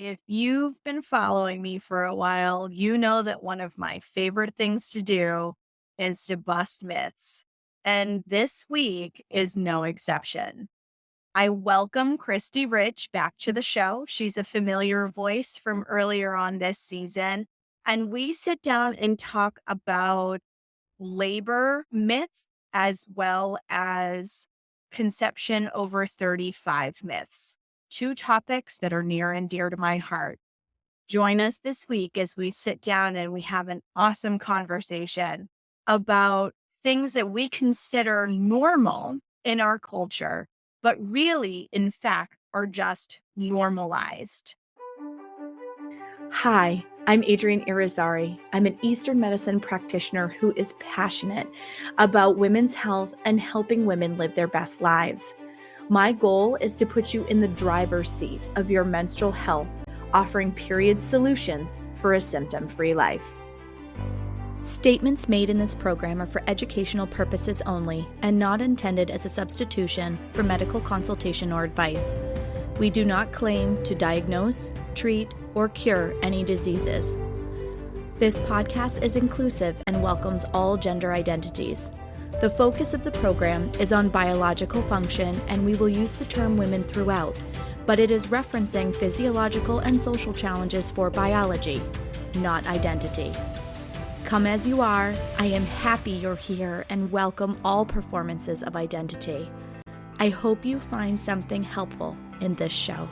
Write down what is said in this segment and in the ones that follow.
If you've been following me for a while, you know that one of my favorite things to do is to bust myths. And this week is no exception. I welcome Khristee Rich back to the show. She's a familiar voice from earlier on this season. And we sit down and talk about labor myths as well as conception over 35 myths, two topics that are near and dear to my heart. Join us this week as we sit down and we have an awesome conversation about things that we consider normal in our culture, but really, in fact, are just normalized. Hi, I'm Adrienne Irizarry. I'm an Eastern medicine practitioner who is passionate about women's health and helping women live their best lives. My goal is to put you in the driver's seat of your menstrual health, offering period solutions for a symptom-free life. Statements made in this program are for educational purposes only and not intended as a substitution for medical consultation or advice. We do not claim to diagnose, treat, or cure any diseases. This podcast is inclusive and welcomes all gender identities. The focus of the program is on biological function, and we will use the term women throughout, but it is referencing physiological and social challenges for biology, not identity. Come as you are, I am happy you're here and welcome all performances of identity. I hope you find something helpful in this show.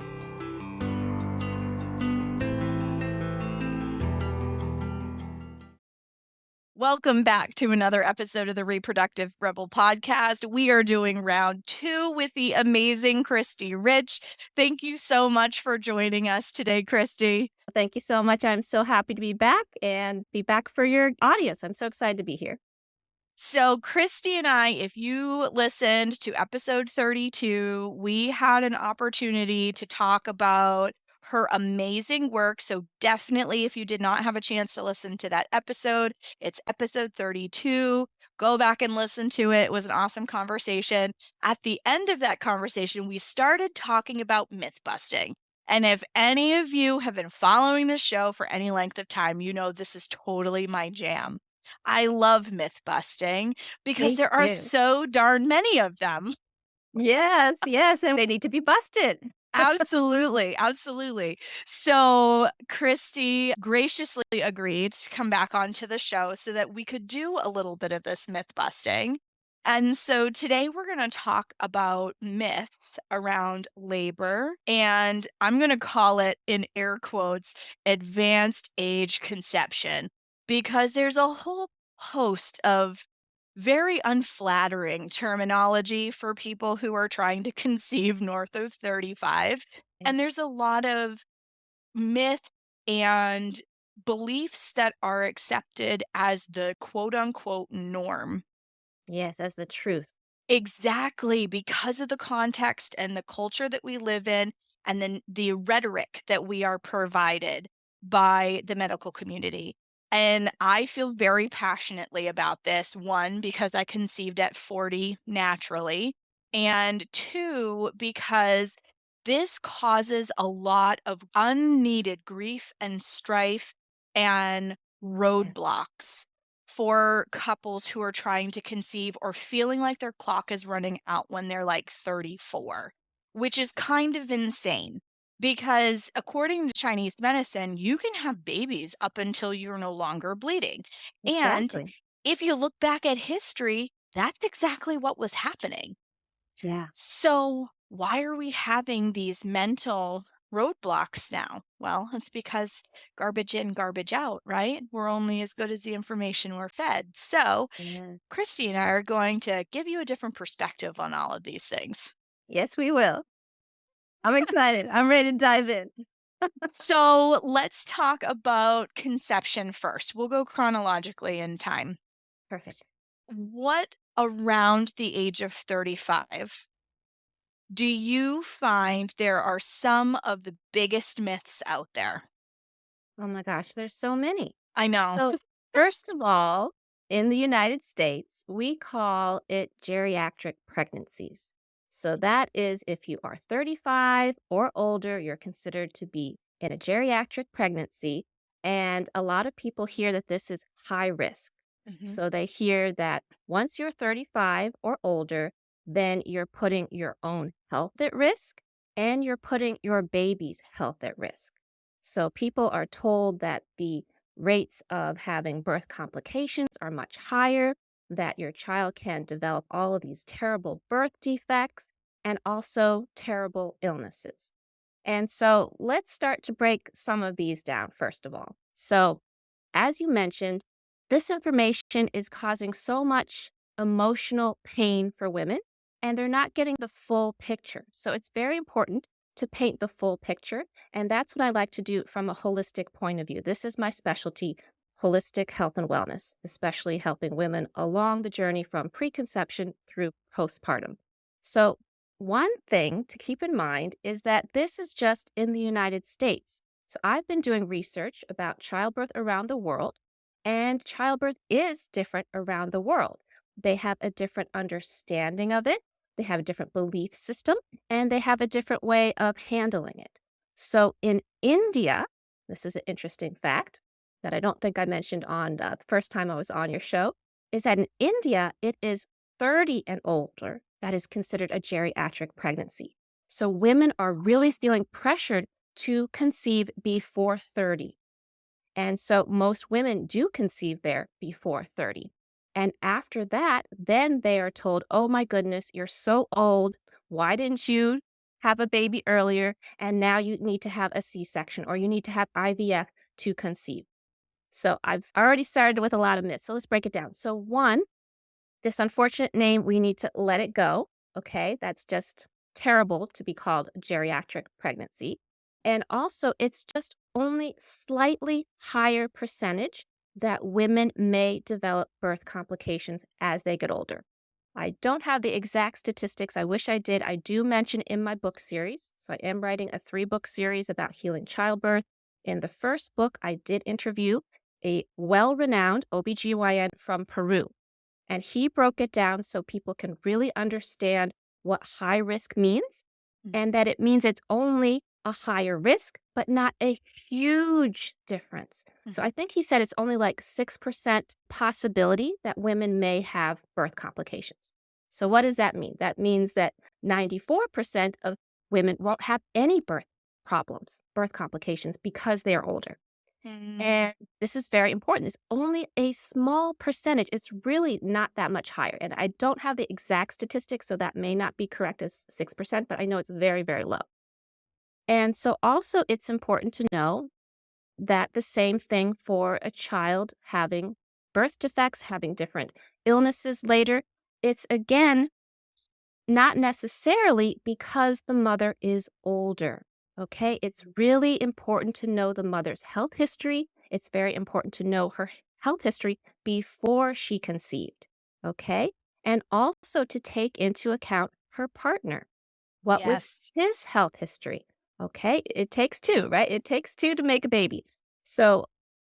Welcome back to another episode of the Reproductive Rebel podcast. We are doing round 2 with the amazing Khristee Rich. Thank you so much for joining us today, Khristee. Thank you so much. I'm so happy to be back and be back for your audience. I'm so excited to be here. So Khristee and I, if you listened to episode 32, we had an opportunity to talk about her amazing work. So definitely, if you did not have a chance to listen to that episode, it's episode 32. Go back and listen to it. It was an awesome conversation. At the end of that conversation, we started talking about myth busting. And if any of you have been following this show for any length of time, you know this is totally my jam. I love myth busting because Me there are too. so darn many of them. Yes, and they need to be busted. Absolutely, absolutely. So Khristee graciously agreed to come back onto the show so that we could do a little bit of this myth busting. And so today we're going to talk about myths around labor, and I'm going to call it, in air quotes, advanced age conception, because there's a whole host of very unflattering terminology for people who are trying to conceive north of 35. And there's a lot of myth and beliefs that are accepted as the quote unquote norm. Yes, that's the truth. Exactly, because of the context and the culture that we live in, and then the rhetoric that we are provided by the medical community. And I feel very passionately about this. One, because I conceived at 40 naturally, and two, because this causes a lot of unneeded grief and strife and roadblocks for couples who are trying to conceive or feeling like their clock is running out when they're like 34, which is kind of insane because according to Chinese medicine, you can have babies up until you're no longer bleeding. And Exactly. if you look back at history, that's exactly what was happening. Yeah. So why are we having these mental roadblocks now? Well, it's because garbage in, garbage out, right? We're only as good as the information we're fed. So Yeah. Khristee and I are going to give you a different perspective on all of these things. Yes, we will. I'm excited. I'm ready to dive in. So let's talk about conception first. We'll go chronologically in time. Perfect. What around the age of 35 do you find there are some of the biggest myths out there? Oh my gosh, there's so many. I know. So, first of all, in the United States, we call it geriatric pregnancies. So that is if you are 35 or older, you're considered to be in a geriatric pregnancy. And a lot of people hear that this is high risk. Mhm. So they hear that once you're 35 or older, then you're putting your own health at risk and you're putting your baby's health at risk. So people are told that the rates of having birth complications are much higher, that your child can develop all of these terrible birth defects and also terrible illnesses. And so let's start to break some of these down, first of all. So, as you mentioned, this information is causing so much emotional pain for women, and they're not getting the full picture. So, it's very important to paint the full picture. And that's what I like to do from a holistic point of view. This is my specialty, holistic health and wellness, especially helping women along the journey from preconception through postpartum. So, one thing to keep in mind is that this is just in the United States. So I've been doing research about childbirth around the world, and childbirth is different around the world. They have a different understanding of it, they have a different belief system, and they have a different way of handling it. So in India, this is an interesting fact that I don't think I mentioned on the first time I was on your show, is that in India, it is 30 and older that is considered a geriatric pregnancy. So women are really feeling pressured to conceive before 30. And so most women do conceive there before 30. And after that, then they are told, oh my goodness, you're so old. Why didn't you have a baby earlier? And now you need to have a C section or you need to have IVF to conceive. So I've already started with a lot of myths. So let's break it down. So, one, this unfortunate name, we need to let it go. Okay. That's just terrible to be called geriatric pregnancy. And also, it's just only slightly higher percentage that women may develop birth complications as they get older. I don't have the exact statistics. I wish I did. I do mention in my book series. So I am writing a 3-book series about healing childbirth. In the first book, I did interview a well-renowned OBGYN from Peru. And he broke it down so people can really understand what high risk means Mm. and that it means it's only a higher risk, but not a huge difference. So I think he said it's only like 6% possibility that women may have birth complications. So what does that mean? That means that 94% of women won't have any birth complications because they are older. Mhm. And this is very important. It's only a small percentage. It's really not that much higher. And I don't have the exact statistics, so that may not be correct as 6%, but I know it's very, very low. And so also it's important to know that the same thing for a child having birth defects, having different illnesses later. It's again not necessarily because the mother is older. Okay. It's really important to know the mother's health history. It's very important to know her health history before she conceived. Okay. And also to take into account her partner. What was Yes. his health history? Okay. It takes two, right? It takes two to make a baby. So,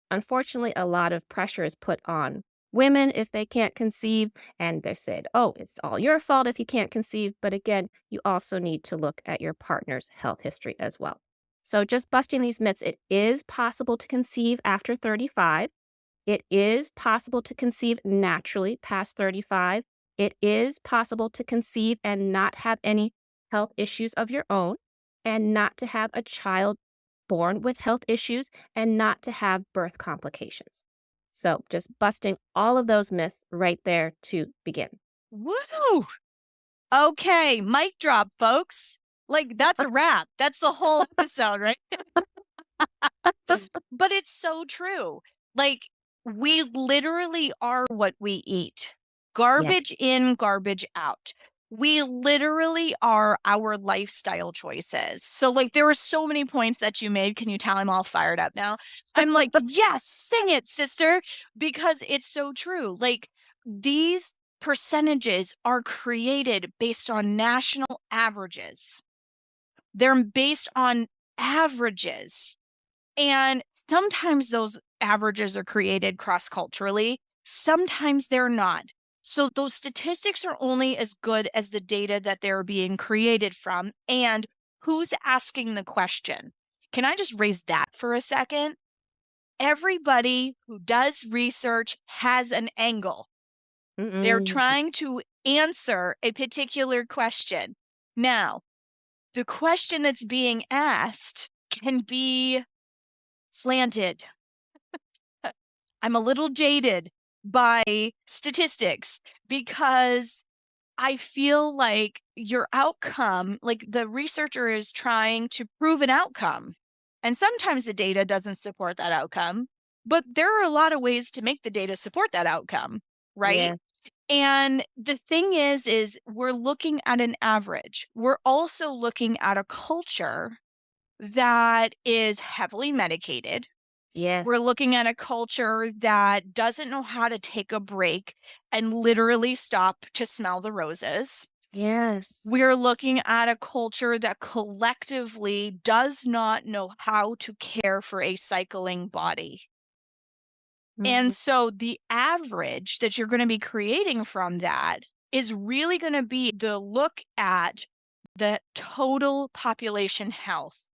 unfortunately, a lot of pressure is put on women if they can't conceive. And they're said, oh, it's all your fault if you can't conceive. But again, you also need to look at your partner's health history as well. So, just busting these myths, it is possible to conceive after 35. It is possible to conceive naturally past 35. It is possible to conceive and not have any health issues of your own, and not to have a child born with health issues, and not to have birth complications. So, just busting all of those myths right there to begin. Woo! Okay, mic drop, folks. Like, that's a wrap. That's the whole episode, right? But it's so true. Like, we literally are what we eat. Yeah. Garbage in, garbage out. We literally are our lifestyle choices. So, like, there were so many points that you made. Can you tell I'm all fired up now? I'm like, yes, sing it, sister, because it's so true. Like, these percentages are created based on national averages. They're based on averages. And sometimes those averages are created cross culturally, sometimes they're not. So those statistics are only as good as the data that they're being created from and who's asking the question. Can I just raise that for a second? Everybody who does research has an angle. They're Mm-mm. trying to answer a particular question. Now, the question that's being asked can be slanted. I'm a little jaded by statistics because I feel like your outcome, like the researcher is trying to prove an outcome. And sometimes the data doesn't support that outcome, but there are a lot of ways to make the data support that outcome, right? Yeah. And the thing is we're looking at an average. We're also looking at a culture that is heavily medicated. We're Yes. looking at a culture that doesn't know how to take a break and literally stop to smell the roses. Yes. We're looking at a culture that collectively does not know how to care for a cycling body. And Mhm. so the average that you're going to be creating from that is really going to be the look at the total population health.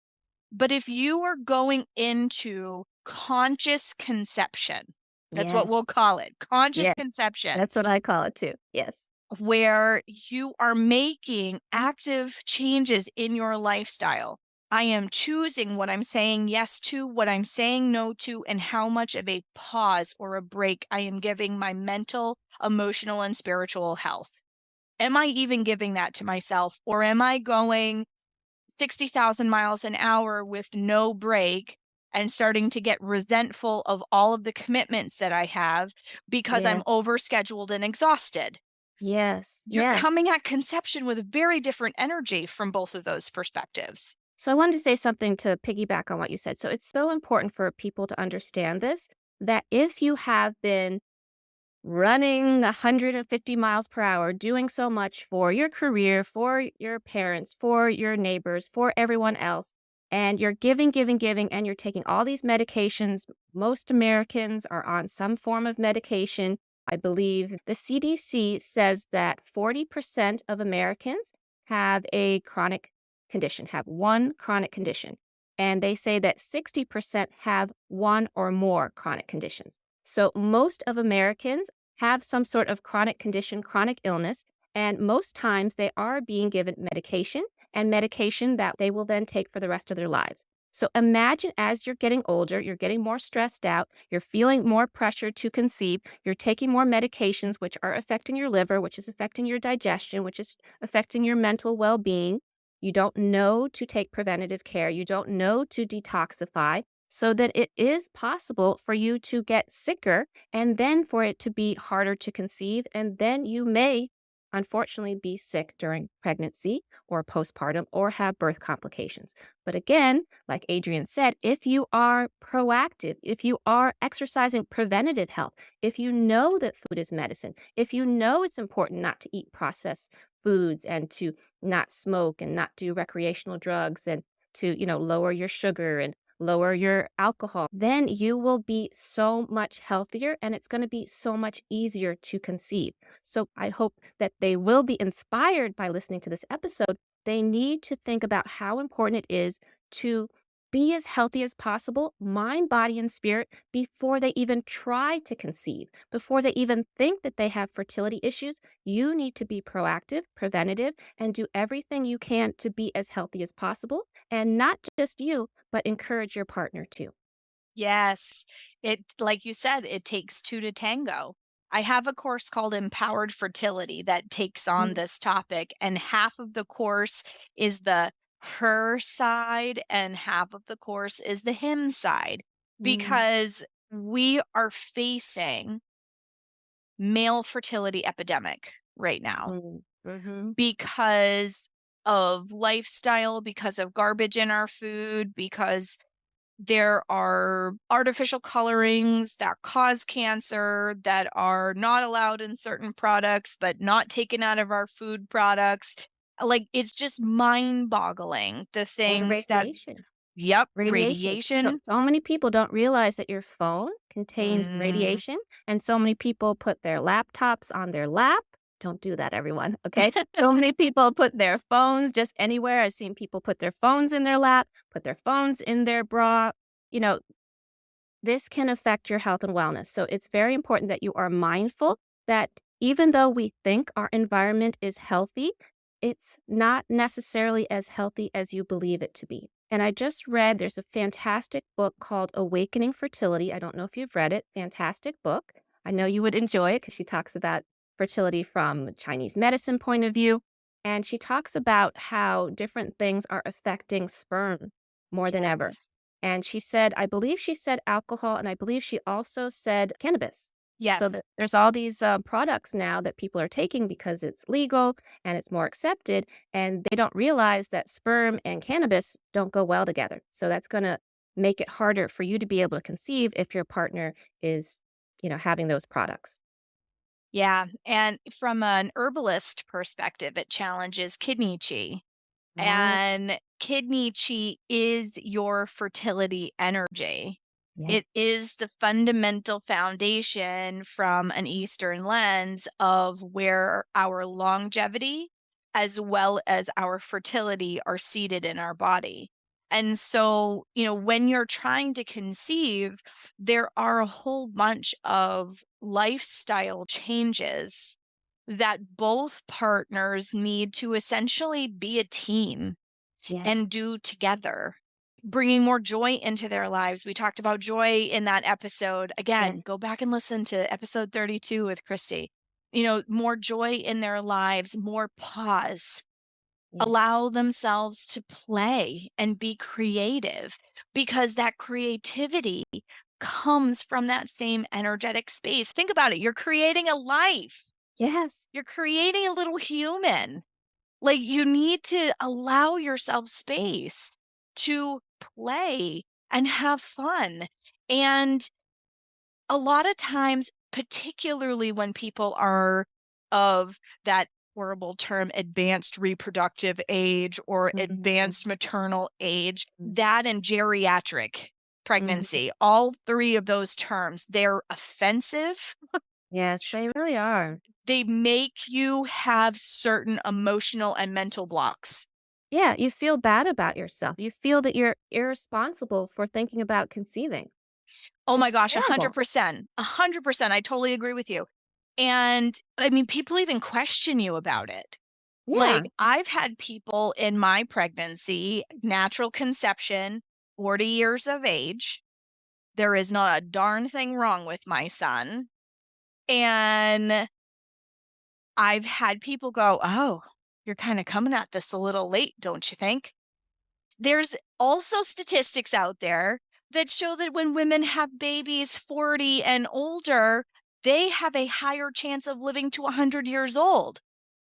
But if you are going into conscious conception, that's what Yes. we'll call it, conscious Yes. conception, That's what I call it too. Yes. where you are making active changes in your lifestyle. I am choosing what I'm saying yes to, what I'm saying no to, and how much of a pause or a break I am giving my mental, emotional, and spiritual health. Am I even giving that to myself, or am I going 60,000 miles an hour with no break and starting to get resentful of all of the commitments that I have because I'm Yes. overscheduled and exhausted? Yes. You're Yes. coming at conception with a very different energy from both of those perspectives. So I wanted to say something to piggyback on what you said. So it's so important for people to understand this, that if you have been running 150 miles per hour, doing so much for your career, for your parents, for your neighbors, for everyone else, and you're giving, giving, giving, and you're taking all these medications. Most Americans are on some form of medication. I believe the CDC says that 40% of Americans have a chronic condition, have one chronic condition. And they say that 60% have one or more chronic conditions. So most of Americans have some sort of chronic condition, chronic illness, and most times they are being given medication and medication that they will then take for the rest of their lives. So imagine as you're getting older, you're getting more stressed out, you're feeling more pressure to conceive, you're taking more medications, which are affecting your liver, which is affecting your digestion, which is affecting your mental well being. You don't know to take preventative care, you don't know to detoxify, so that it is possible for you to get sicker and then for it to be harder to conceive. And then you may, unfortunately, be sick during pregnancy or postpartum or have birth complications. But again, like Adrienne said, if you are proactive, if you are exercising preventative health, if you know that food is medicine, if you know it's important not to eat processed foods and to not smoke and not do recreational drugs and to, lower your sugar and lower your alcohol, then you will be so much healthier and it's going to be so much easier to conceive. So I hope that they will be inspired by listening to this episode. They need to think about how important it is to be as healthy as possible, mind, body, and spirit, before they even try to conceive, before they even think that they have fertility issues. You need to be proactive, preventative, and do everything you can to be as healthy as possible. And not just you, but encourage your partner too. Yes. It, like you said, it takes two to tango. I have a course called Empowered Fertility that takes on Mm, this topic, and half of the course is the her side, and half of the course is the him side, mm, because we are facing male fertility epidemic right now mm, mhm, because of lifestyle, because of garbage in our food, because there are artificial colorings that cause cancer that are not allowed in certain products, but not taken out of our food products. Like, it's just mind-boggling, the and things that radiation. yep, Radiation. So radiation. so many people don't realize that your phone contains Mm, radiation, and so many people put their laptops on their lap. Don't do that, everyone. Okay. So many people put their phones just anywhere. I've seen people put their phones in their lap, put their phones in their bra. You know, this can affect your health and wellness. So it's very important that you are mindful that even though we think our environment is healthy, it's not necessarily as healthy as you believe it to be. And I just read there's a fantastic book called Awakening Fertility. I don't know if you've read it. Fantastic book. I know you would enjoy it because she talks about fertility from a Chinese medicine point of view. And she talks about how different things are affecting sperm more than ever. Yes. And she said, I believe she said alcohol, and I believe she also said cannabis. Yes. So there's all these products now that people are taking because it's legal and it's more accepted, and they don't realize that sperm and cannabis don't go well together. So that's going to make it harder for you to be able to conceive if your partner is, having those products. Yeah. And from an herbalist perspective, it challenges kidney chi. Oh, And kidney chi is your fertility energy. yeah. It is the fundamental foundation from an Eastern lens of where our longevity as well as our fertility are seated in our body. And so, when you're trying to conceive, there are a whole bunch of lifestyle changes that both partners need to essentially be a team Yes. and do together, bringing more joy into their lives. We talked about joy in that episode. Yeah. Again, go back and listen to episode 32 with Khristee. More joy in their lives, more pause, Yes. allow themselves to play and be creative because that creativity comes from that same energetic space. Think about it. You're creating a life. Yes. You're creating a little human. Like, you need to allow yourself space to play and have fun. And a lot of times, particularly when people are of that horrible term, advanced reproductive age or Mhm. advanced maternal age, Mhm. that and geriatric Mhm. pregnancy, all three of those terms, they're offensive. Yes, they really are. They make you have certain emotional and mental blocks. Yeah, you feel bad about yourself. You feel that you're irresponsible for thinking about conceiving. Oh my It's gosh, terrible. 100%. 100%. I totally agree with you. And I mean, people even question you about it. Like, Yeah. I've had people in my pregnancy, natural conception, 40 years of age. There is not a darn thing wrong with my son. And I've had people go, "Oh, you're kind of coming at this a little late, don't you think?" There's also statistics out there that show that when women have babies 40 and older, they have a higher chance of living to 100 years old.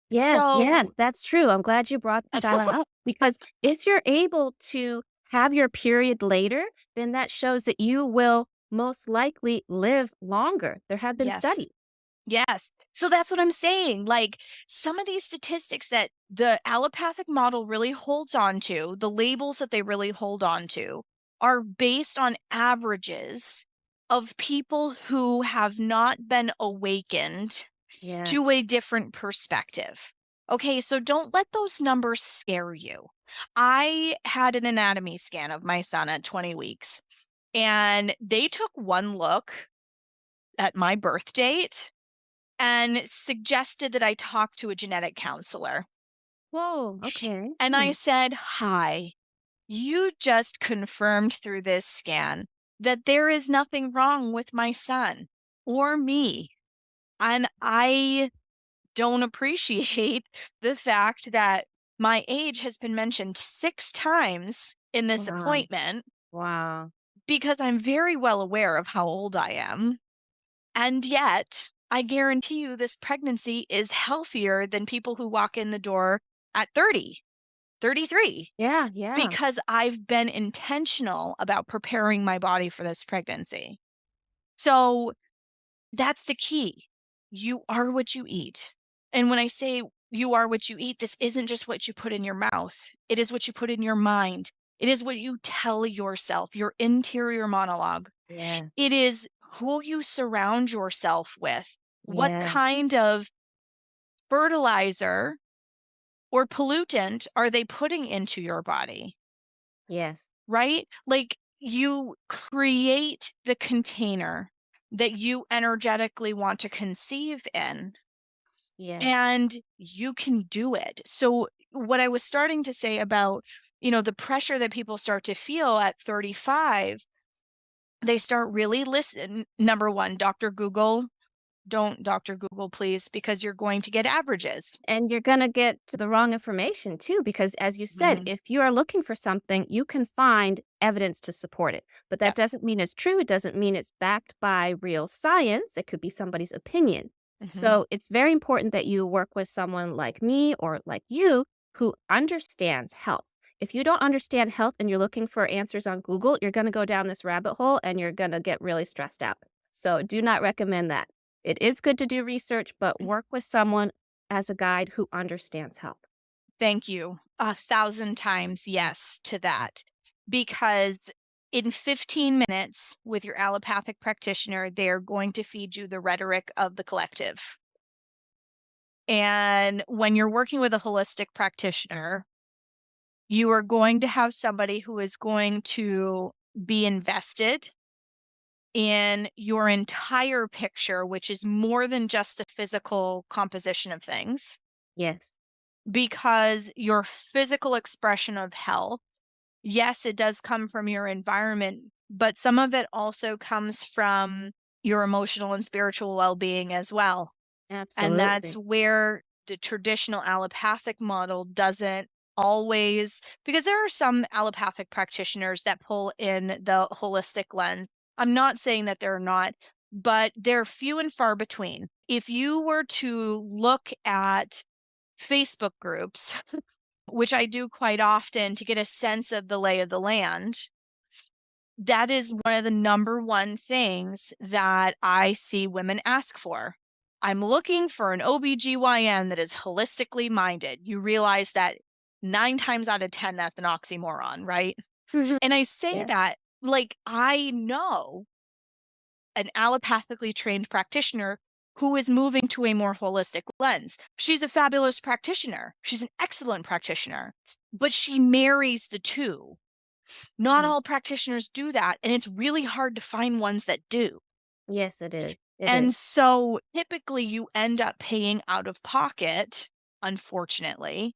Yes, yes, So, that's true. I'm glad you brought that up because if you're able to have your period later, then that shows that you will most likely live longer. There have been yes. studies. Yes. So that's what I'm saying. Like, some of these statistics that the allopathic model really holds on to, the labels that they really hold on to, are based on averages of people who have not been awakened Yes. to a different perspective. Okay, so don't let those numbers scare you. I had an anatomy scan of my son at 20 weeks, and they took one look at my birth date and suggested that I talk to a genetic counselor. Whoa, okay. And I Hmm. said, "Hi, you just confirmed through this scan that there is nothing wrong with my son or me. And I don't appreciate the fact that my age has been mentioned 6 times in this Wow. appointment Wow. because I'm very well aware of how old I am. And yet, I guarantee you this pregnancy is healthier than people who walk in the door at 30, 33, Yeah, yeah. because I've been intentional about preparing my body for this pregnancy." So that's the key. You are what you eat. And when I say you are what you eat, this isn't just what you put in your mouth, it is what you put in your mind. It is what you tell yourself, your interior monologue. Yeah. It is who you surround yourself with. What Yeah. kind of fertilizer or pollutant are they putting into your body? Yes. Right? Like, you create the container that you energetically want to conceive in, Yes. and you can do it. So, what I was starting to say about, the pressure that people start to feel at 35, they start really listen. Number one, Dr. Google, don't Dr. Google, please, because you're going to get averages. And you're going to get the wrong information too, because as you said, Mhm. if you are looking for something, you can find evidence to support it. But that Yeah. doesn't mean it's true. It doesn't mean it's backed by real science. It could be somebody's opinion. Mhm. So it's very important that you work with someone like me or like you who understands health. If you don't understand health and you're looking for answers on Google, you're going to go down this rabbit hole and you're going to get really stressed out. So do not recommend that. It is good to do research, but work with someone as a guide who understands health. Thank you. 1,000 times yes to that. Because in 15 minutes with your allopathic practitioner, they're going to feed you the rhetoric of the collective. And when you're working with a holistic practitioner, you are going to have somebody who is going to be invested in your entire picture, which is more than just the physical composition of things, Yes. because your physical expression of health, yes, it does come from your environment, but some of it also comes from your emotional and spiritual well-being as well. And that's Absolutely. where the traditional allopathic model doesn't always, because there are some allopathic practitioners that pull in the holistic lens. I'm not saying that they're not, but they're few and far between. If you were to look at Facebook groups, which I do quite often to get a sense of the lay of the land, that is one of the number one things that I see women ask for. I'm looking for an OBGYN that is holistically minded. You realize that 9 times out of 10, that's an oxymoron, right? Mhm. And I say Yes. that like I know an allopathically trained practitioner who is moving to a more holistic lens. She's a fabulous practitioner. She's an excellent practitioner, but she marries the two. Not Mhm. all practitioners do that, and it's really hard to find ones that do. Yes, it is. It is. And so typically you end up paying out of pocket, unfortunately,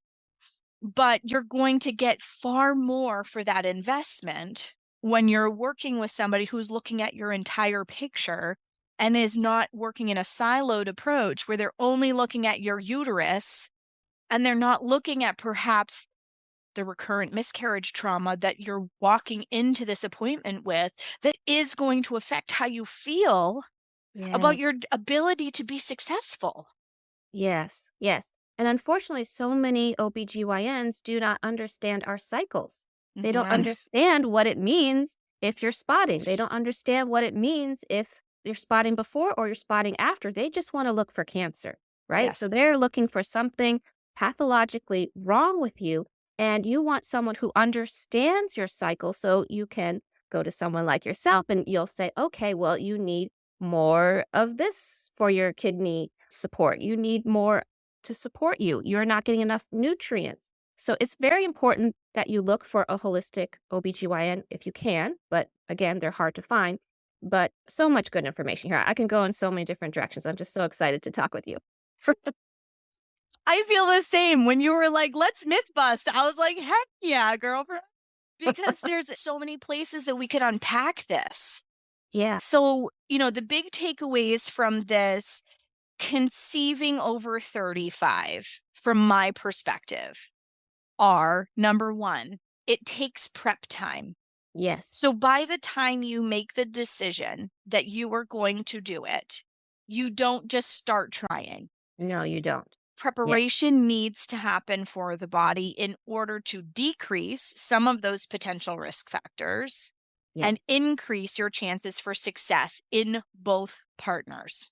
but you're going to get far more for that investment when you're working with somebody who's looking at your entire picture and is not working in a siloed approach where they're only looking at your uterus and they're not looking at perhaps the recurrent miscarriage trauma that you're walking into this appointment with that is going to affect how you feel about your Yes. ability to be successful. Yes. Yes. And unfortunately, so many OBGYNs do not understand our cycles. They don't Mhm. understand what it means if you're spotting. They don't understand what it means if you're spotting before or you're spotting after. They just want to look for cancer, right? Yes. So they're looking for something pathologically wrong with you. And you want someone who understands your cycle so you can go to someone like yourself and you'll say, okay, well, you need more of this for your kidney support. You need more to support you. You're not getting enough nutrients. So it's very important that you look for a holistic OBGYN if you can, but again, they're hard to find. But so much good information here. I can go in so many different directions. I'm just so excited to talk with you. I feel the same. When you were like, let's myth bust, I was like, heck yeah, girlfriend. Because there's so many places that we could unpack this. Yeah. So, the big takeaways from this conceiving over 35, from my perspective, are number one, it takes prep time. Yes. So by the time you make the decision that you are going to do it, you don't just start trying. No, you don't. Yes. Preparation needs to happen for the body in order to decrease some of those potential risk factors Yes. and increase your chances for success in both partners.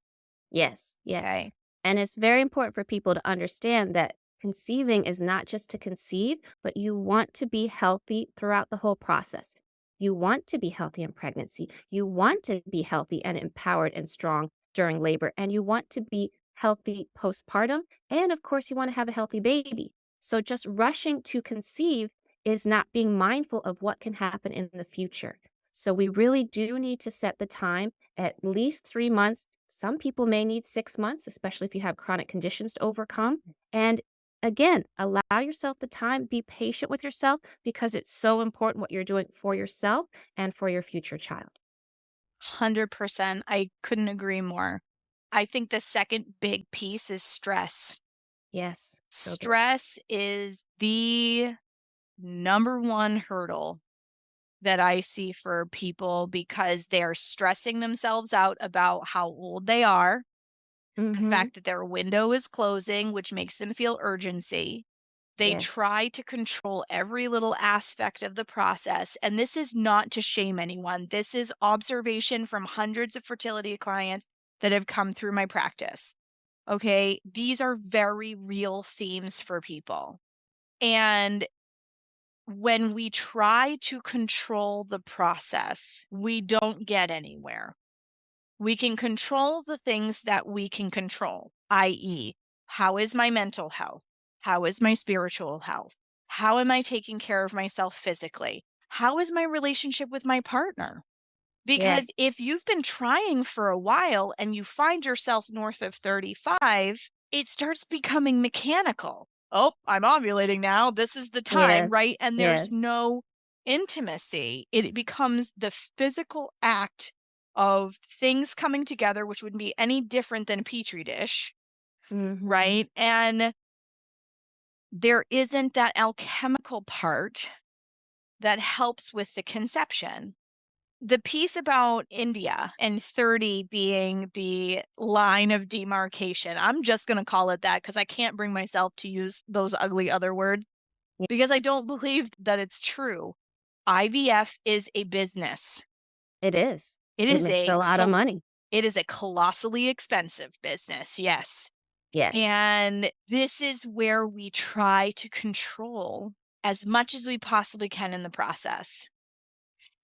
Yes. Yes. Okay. And it's very important for people to understand that conceiving is not just to conceive, but you want to be healthy throughout the whole process. You want to be healthy in pregnancy. You want to be healthy and empowered and strong during labor. And you want to be healthy postpartum. And of course, you want to have a healthy baby. So just rushing to conceive is not being mindful of what can happen in the future. So we really do need to set the time at least 3 months. Some people may need 6 months, especially if you have chronic conditions to overcome. And again, allow yourself the time, be patient with yourself because it's so important what you're doing for yourself and for your future child. 100%. I couldn't agree more. I think the second big piece is stress. Yes, so big. Stress is the number one hurdle that I see for people because they're stressing themselves out about how old they are, the Mm-hmm. fact that their window is closing, which makes them feel urgency. They Yes, try to control every little aspect of the process. And this is not to shame anyone. This is observation from hundreds of fertility clients that have come through my practice. Okay. These are very real themes for people. And when we try to control the process, we don't get anywhere. We can control the things that we can control, i.e., how is my mental health? How is my spiritual health? How am I taking care of myself physically? How is my relationship with my partner? yes, Because if you've been trying for a while and you find yourself north of 35, it starts becoming mechanical. Oh, I'm ovulating now. This is the time, yes, right? And there's yes. no intimacy. It becomes the physical act of things coming together, which wouldn't be any different than a petri dish, Mm-hmm. right? And there isn't that alchemical part that helps with the conception. The piece about India and 30 being the line of demarcation, I'm just going to call it that because I can't bring myself to use those ugly other words because I don't believe that it's true. IVF is a business. It is. It It is makes a lot of money. it is a colossally expensive business. Yes. Yes, And this is where we try to control as much as we possibly can in the process.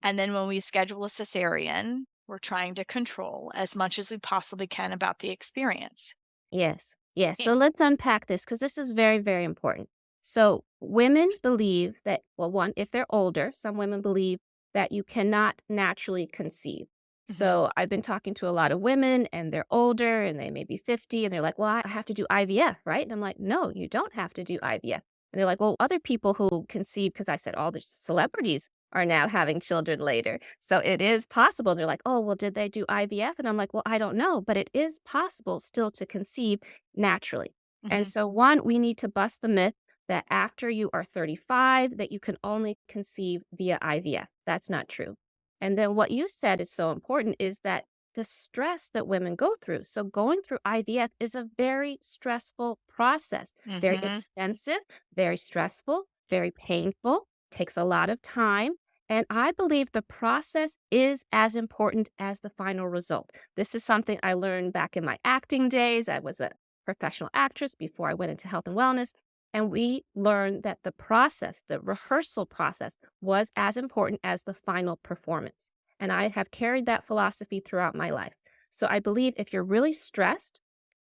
And then when we schedule a cesarean, we're trying to control as much as we possibly can about the experience. yes, yes. Eh, So let's unpack this because this is very, very important. So women believe that, well, one, if they're older, some women believe that you cannot naturally conceive. mhm, So I've been talking to a lot of women and they're older and they may be 50 and they're like, well, I have to do IVF, right? And I'm like, no, you don't have to do IVF. And they're like, well, other people who conceive, because I said all the celebrities are now having children later. So it is possible. They're like, oh, well, did they do IVF? And I'm like, well, I don't know, but it is possible still to conceive naturally. And mhm, so, one, we need to bust the myth that after you are 35, that you can only conceive via IVF. That's not true. And then what you said is so important is that the stress that women go through. So going through IVF is a very stressful process, very mhm, expensive, very stressful, very painful, takes a lot of time. And I believe the process is as important as the final result. This is something I learned back in my acting days. I was a professional actress before I went into health and wellness. And we learned that the process, the rehearsal process, was as important as the final performance. And I have carried that philosophy throughout my life. So I believe if you're really stressed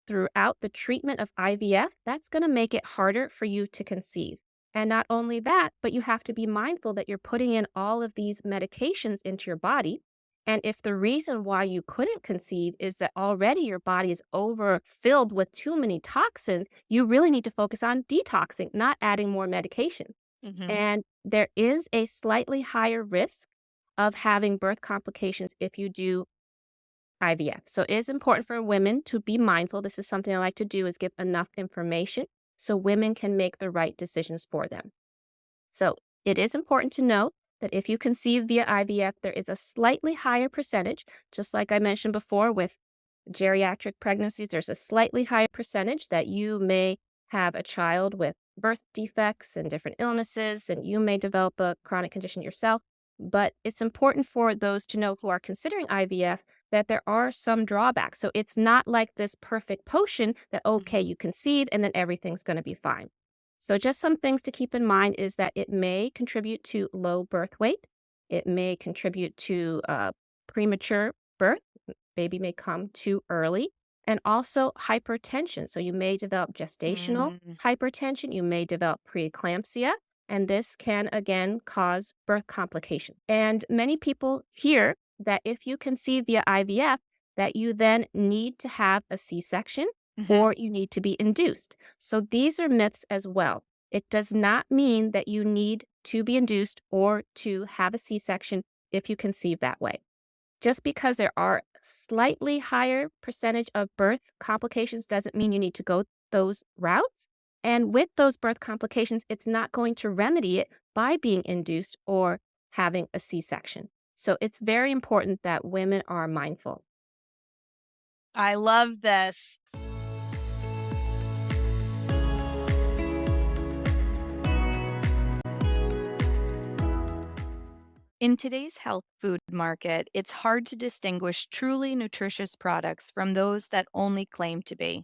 throughout the treatment of IVF, that's going to make it harder for you to conceive. And not only that, but you have to be mindful that you're putting in all of these medications into your body. And if the reason why you couldn't conceive is that already your body is overfilled with too many toxins, you really need to focus on detoxing, not adding more medication. mhm, And there is a slightly higher risk of having birth complications if you do IVF. So it is important for women to be mindful. This is something I like to do is give enough information so women can make the right decisions for them. So it is important to note that if you conceive via IVF, there is a slightly higher percentage, just like I mentioned before with geriatric pregnancies, there's a slightly higher percentage that you may have a child with birth defects and different illnesses, and you may develop a chronic condition yourself. But it's important for those to know who are considering IVF that there are some drawbacks. So it's not like this perfect potion that, okay, mhm, you conceive and then everything's going to be fine. So, just some things to keep in mind is that it may contribute to low birth weight. It may contribute to premature birth. Baby may come too early. and also hypertension. So you may develop gestational hypertension, you may develop preeclampsia, and this can again cause birth complications. And many people hear that if you conceive via IVF, that you then need to have a C-section or you need to be induced. So these are myths as well. It does not mean that you need to be induced or to have a C-section if you conceive that way. Just because there are slightly higher percentage of birth complications doesn't mean you need to go those routes. And with those birth complications, it's not going to remedy it by being induced or having a C-section. So it's very important that women are mindful. I love this. In today's health food market, it's hard to distinguish truly nutritious products from those that only claim to be.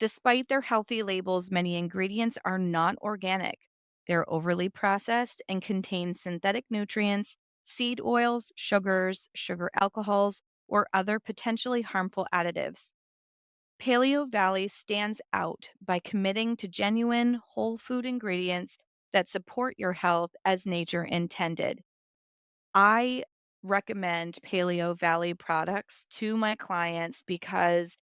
Despite their healthy labels, many ingredients are not organic. They're overly processed and contain synthetic nutrients, seed oils, sugars, sugar alcohols, or other potentially harmful additives. Paleo Valley stands out by committing to genuine whole food ingredients that support your health as nature intended. I recommend Paleo Valley products to my clients because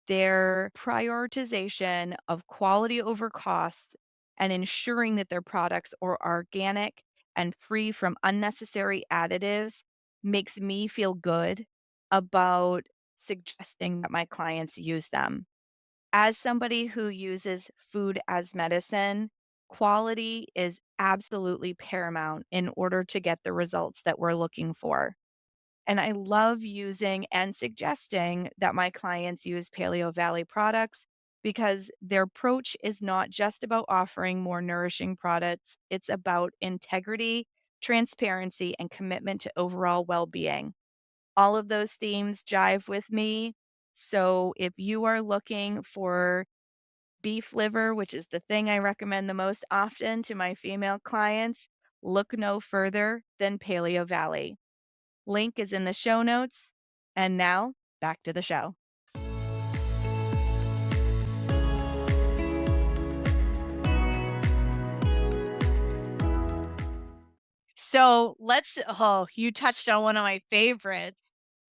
their prioritization of quality over cost and ensuring that their products are organic and free from unnecessary additives makes me feel good about suggesting that my clients use them. As somebody who uses food as medicine, quality is absolutely paramount in order to get the results that we're looking for. And I love using and suggesting that my clients use Paleo Valley products because their approach is not just about offering more nourishing products, it's about integrity, transparency, and commitment to overall well being. All of those themes jive with me. So if you are looking for beef liver, which is the thing I recommend the most often to my female clients, look no further than Paleo Valley. Link is in the show notes. And now back to the show. So you touched on one of my favorites.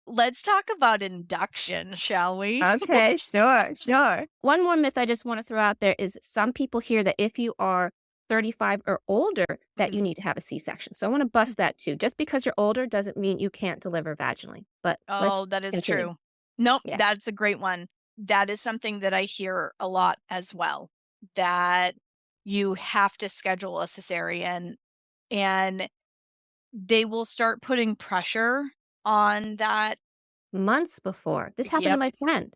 Let's talk about induction, shall we? Okay, sure. One more myth I just want to throw out there is some people hear that if you are 35 or older, that you need to have a C-section. So I want to bust that too. Just because you're older doesn't mean you can't deliver vaginally. But Oh, that is continue. true. Nope, Yeah. that's a great one. That is something that I hear a lot as well, that you have to schedule a cesarean and they will start putting pressure on that. Months before. This happened to Yep. my friend.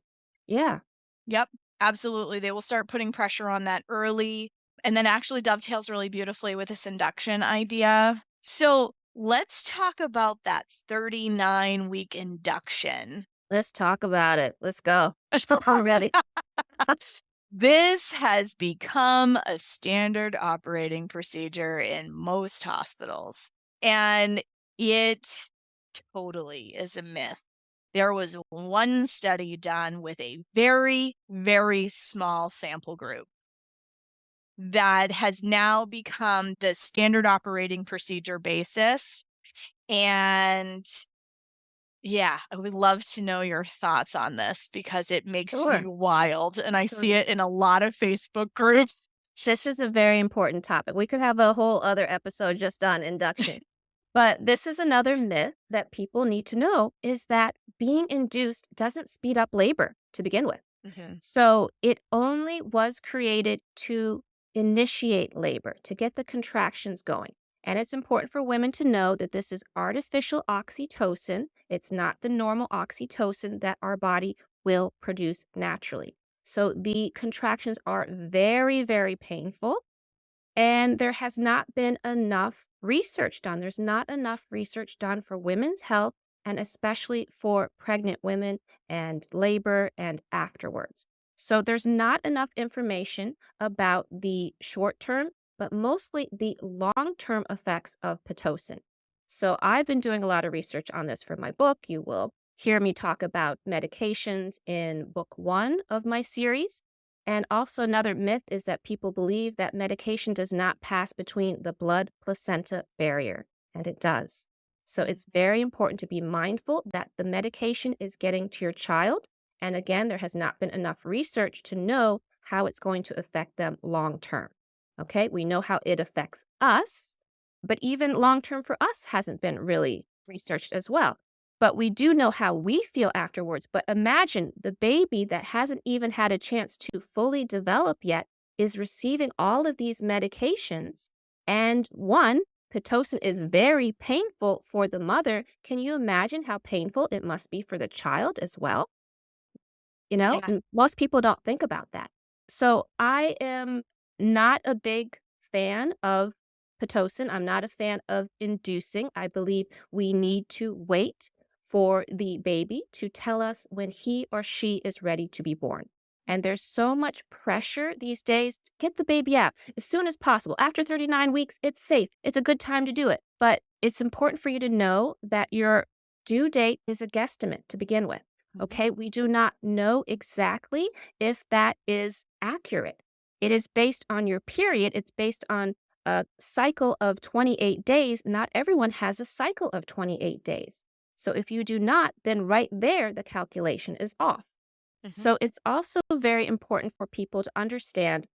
Yeah. Yep, absolutely. They will start putting pressure on that early and then actually dovetails really beautifully with this induction idea. So let's talk about that 39-week induction. Let's talk about it. Let's go. I'm ready. This has become a standard operating procedure in most hospitals, and it totally is a myth. There was one study done with a very, very small sample group that has now become the standard operating procedure basis. And yeah, I would love to know your thoughts on this because it makes me Sure. wild. And I see it in a lot of Facebook groups. This is a very important topic. We could have a whole other episode just on induction. But this is another myth that people need to know is that being induced doesn't speed up labor to begin with. So it only was created to initiate labor, to get the contractions going. And it's important for women to know that this is artificial oxytocin. It's not the normal oxytocin that our body will produce naturally. So the contractions are very, very painful. And there has not been enough research done. There's not enough research done for women's health and especially for pregnant women and labor and afterwards. So there's not enough information about the short term, but mostly the long term effects of Pitocin. So I've been doing a lot of research on this for my book. You will hear me talk about medications in book 1 of my series. And also another myth is that people believe that medication does not pass between the blood placenta barrier, and it does. So it's very important to be mindful that the medication is getting to your child. And again, there has not been enough research to know how it's going to affect them long term. Okay, we know how it affects us, but even long term for us hasn't been really researched as well. But we do know how we feel afterwards. But imagine the baby that hasn't even had a chance to fully develop yet is receiving all of these medications. And one, Pitocin is very painful for the mother. Can you imagine how painful it must be for the child as well? Yeah. And most people don't think about that. So I am not a big fan of Pitocin. I'm not a fan of inducing. I believe we need to wait for the baby to tell us when he or she is ready to be born. And there's so much pressure these days to get the baby out as soon as possible. After 39 weeks, it's safe. It's a good time to do it. But it's important for you to know that your due date is a guesstimate to begin with. Okay, we do not know exactly if that is accurate. It is based on your period. It's based on a cycle of 28 days. Not everyone has a cycle of 28 days. So if you do not, then right there, the calculation is off. So it's also very important for people to understand.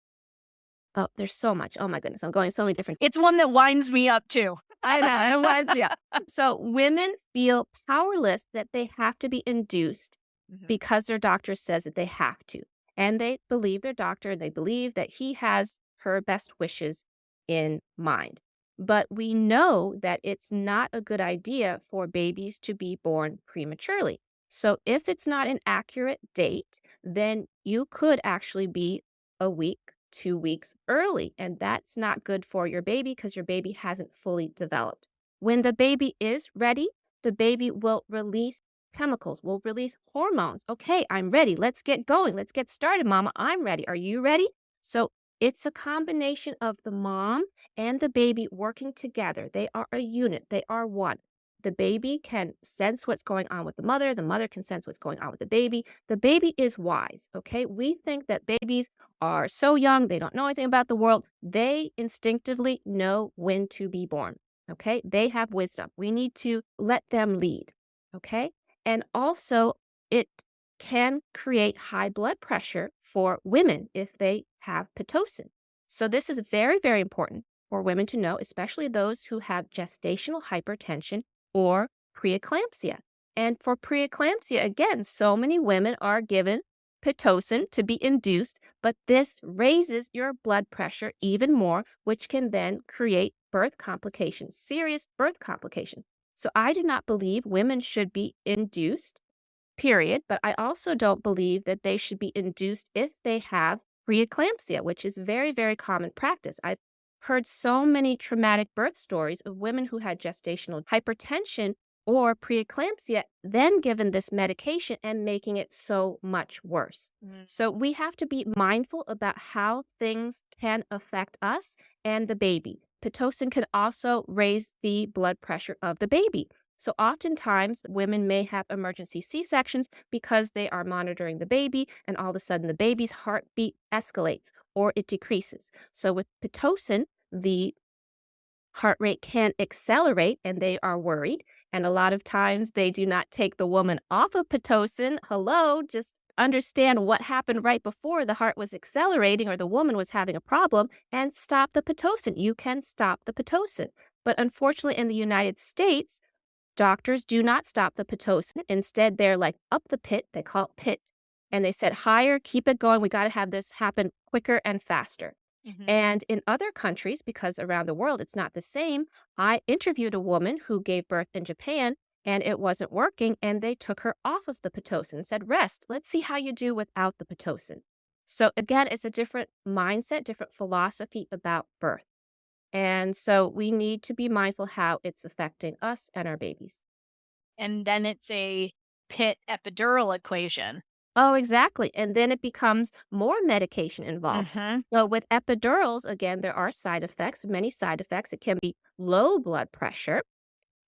Oh, there's so much. Oh my goodness, I'm going so many different. It's one that winds me up too. I know. Yeah. So women feel powerless that they have to be induced because their doctor says that they have to. And they believe their doctor, they believe that he has her best wishes in mind. But we know that it's not a good idea for babies to be born prematurely. So if it's not an accurate date, then you could actually be a week, 2 weeks early, and that's not good for your baby because your baby hasn't fully developed. When the baby is ready, the baby will release chemicals, will release hormones. Okay, I'm ready. Let's get going. Let's get started, mama. I'm ready. Are you ready? So it's a combination of the mom and the baby working together. They are a unit. They are one. The baby can sense what's going on with the mother. The mother can sense what's going on with the baby. The baby is wise, okay? We think that babies are so young, they don't know anything about the world. They instinctively know when to be born, okay? They have wisdom. We need to let them lead, okay? And also, it can create high blood pressure for women if they have Pitocin. So this is very, very important for women to know, especially those who have gestational hypertension or preeclampsia. And for preeclampsia, again, so many women are given Pitocin to be induced, but this raises your blood pressure even more, which can then create birth complications, serious birth complications. So I do not believe women should be induced, period, but I also don't believe that they should be induced if they have preeclampsia, which is very, very common practice. I've heard so many traumatic birth stories of women who had gestational hypertension or preeclampsia, then given this medication and making it so much worse. So we have to be mindful about how things can affect us and the baby. Pitocin can also raise the blood pressure of the baby. So oftentimes women may have emergency C-sections because they are monitoring the baby and all of a sudden the baby's heartbeat escalates or it decreases. So with Pitocin, the heart rate can accelerate and they are worried. And a lot of times they do not take the woman off of Pitocin. Hello, just understand what happened right before the heart was accelerating or the woman was having a problem and stop the Pitocin. You can stop the Pitocin. But unfortunately in the United States, doctors do not stop the Pitocin. Instead, they're like up the pit. They call it pit. And they said, higher, keep it going. We got to have this happen quicker and faster. And in other countries, because around the world it's not the same, I interviewed a woman who gave birth in Japan and it wasn't working. And they took her off of the Pitocin and said, rest. Let's see how you do without the Pitocin. So again, it's a different mindset, different philosophy about birth. And so we need to be mindful how it's affecting us and our babies. And then it's a pit epidural equation. Oh, exactly. And then it becomes more medication involved. So with epidurals, again, there are side effects, many side effects. It can be low blood pressure.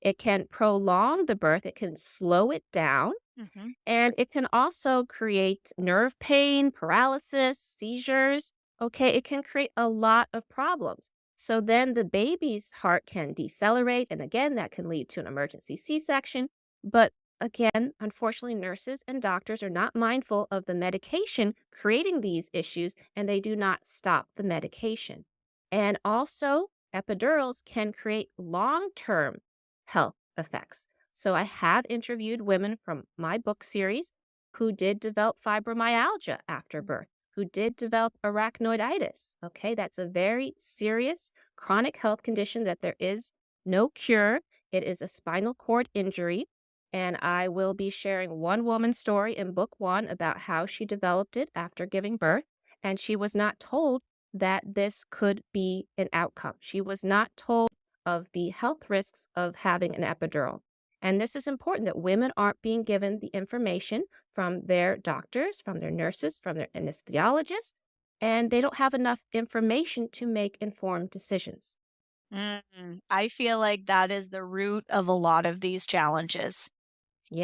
It can prolong the birth, it can slow it down, Hmm. and it can also create nerve pain, paralysis, seizures. Okay, it can create a lot of problems. So then the baby's heart can decelerate, and again, that can lead to an emergency C section. But again, unfortunately, nurses and doctors are not mindful of the medication creating these issues, and they do not stop the medication. And also, epidurals can create long term health effects. So I have interviewed women from my book series who did develop fibromyalgia after birth, who did develop arachnoiditis. Okay, that's a very serious chronic health condition that there is no cure. It is a spinal cord injury. And I will be sharing one woman's story in book one about how she developed it after giving birth. And she was not told that this could be an outcome. She was not told of the health risks of having an epidural. And this is important that women aren't being given the information from their doctors, from their nurses, from their anesthesiologists, and they don't have enough information to make informed decisions. I feel like that is the root of a lot of these challenges,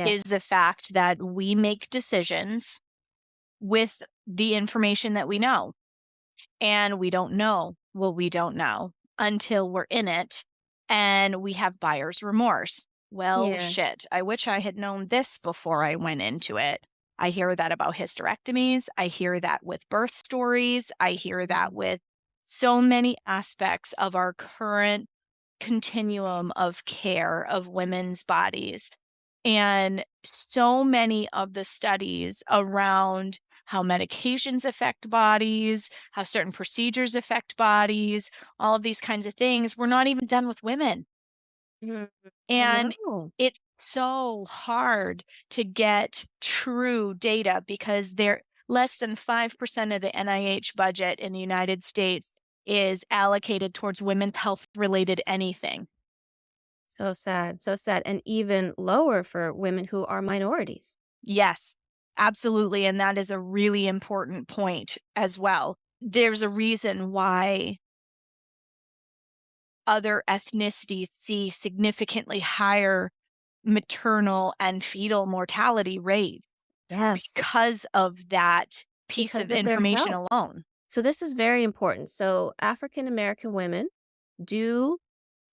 is Yes. the fact that we make decisions with the information that we know. And we don't know what we don't know until we're in it and we have buyer's remorse. Well, Yeah. shit, I wish I had known this before I went into it. I hear that about hysterectomies. I hear that with birth stories. I hear that Mhm. with so many aspects of our current continuum of care of women's bodies. And so many of the studies around how medications affect bodies, how certain procedures affect bodies, all of these kinds of things were not even done with women. Mhm. I And know. it's so hard to get true data because they're less than 5% of the NIH budget in the United States is allocated towards women's health related anything. So sad. So sad. And even lower for women who are minorities. Yes, absolutely. And that is a really important point as well. There's a reason why other ethnicities see significantly higher maternal and fetal mortality rates Yes. because of that piece Because of of their information health. alone. So this is very important. So African American women do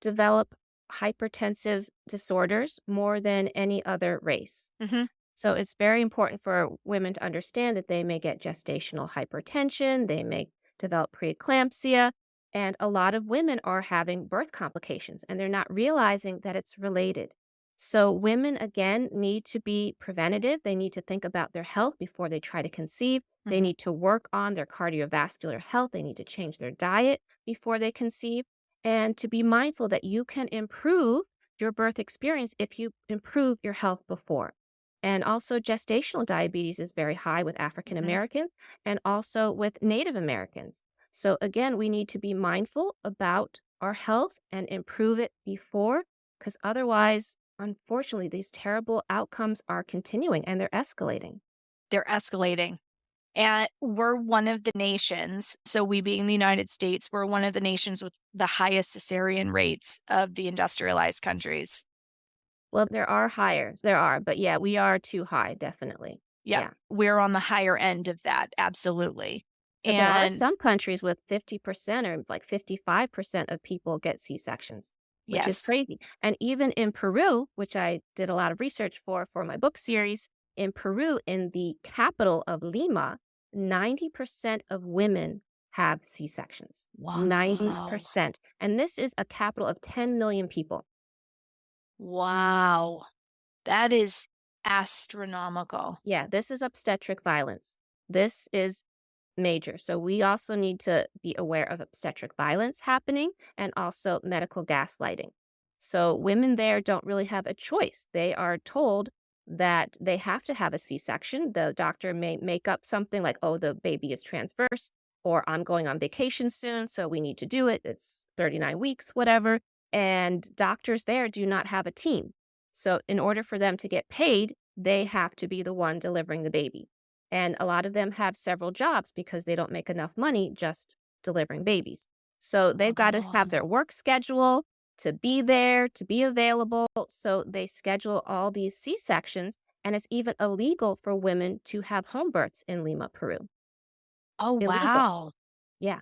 develop hypertensive disorders more than any other race. Mhm. So it's very important for women to understand that they may get gestational hypertension, they may develop preeclampsia, and a lot of women are having birth complications and they're not realizing that it's related. So women again need to be preventative. They need to think about their health before they try to conceive. They Mhm. need to work on their cardiovascular health. They need to change their diet before they conceive and to be mindful that you can improve your birth experience if you improve your health before. And also, gestational diabetes is very high with African Mhm. Americans and also with Native Americans. So, again, we need to be mindful about our health and improve it before, because otherwise, unfortunately, these terrible outcomes are continuing and they're escalating. They're escalating. And we're one of the nations, so we being the United States, we're one of the nations with the highest cesarean rates of the industrialized countries. Well, there are higher, there are, but yeah, we are too high, definitely. Yep, Yeah. we're on the higher end of that, absolutely. But there are And some countries with 50% or like 55% of people get C-sections, which is yes, crazy. And even in Peru, which I did a lot of research for my book series, in Peru, in the capital of Lima, 90% of women have C-sections. wow. 90%. And this is a capital of 10 million people. Wow, that is astronomical. Yeah, this is obstetric violence. This is major. So we also need to be aware of obstetric violence happening and also medical gaslighting. So women there don't really have a choice. They are told that they have to have a C-section. The doctor may make up something like, oh, the baby is transverse, or I'm going on vacation soon, so we need to do it. It's 39 weeks, whatever. And doctors there do not have a team. So in order for them to get paid, they have to be the one delivering the baby. And a lot of them have several jobs because they don't make enough money just delivering babies. So they've got to have Oh, their work schedule. to be there, to be available. So they schedule all these C-sections, and it's even illegal for women to have home births in Lima, Peru. Oh, Illegal. wow. Yeah.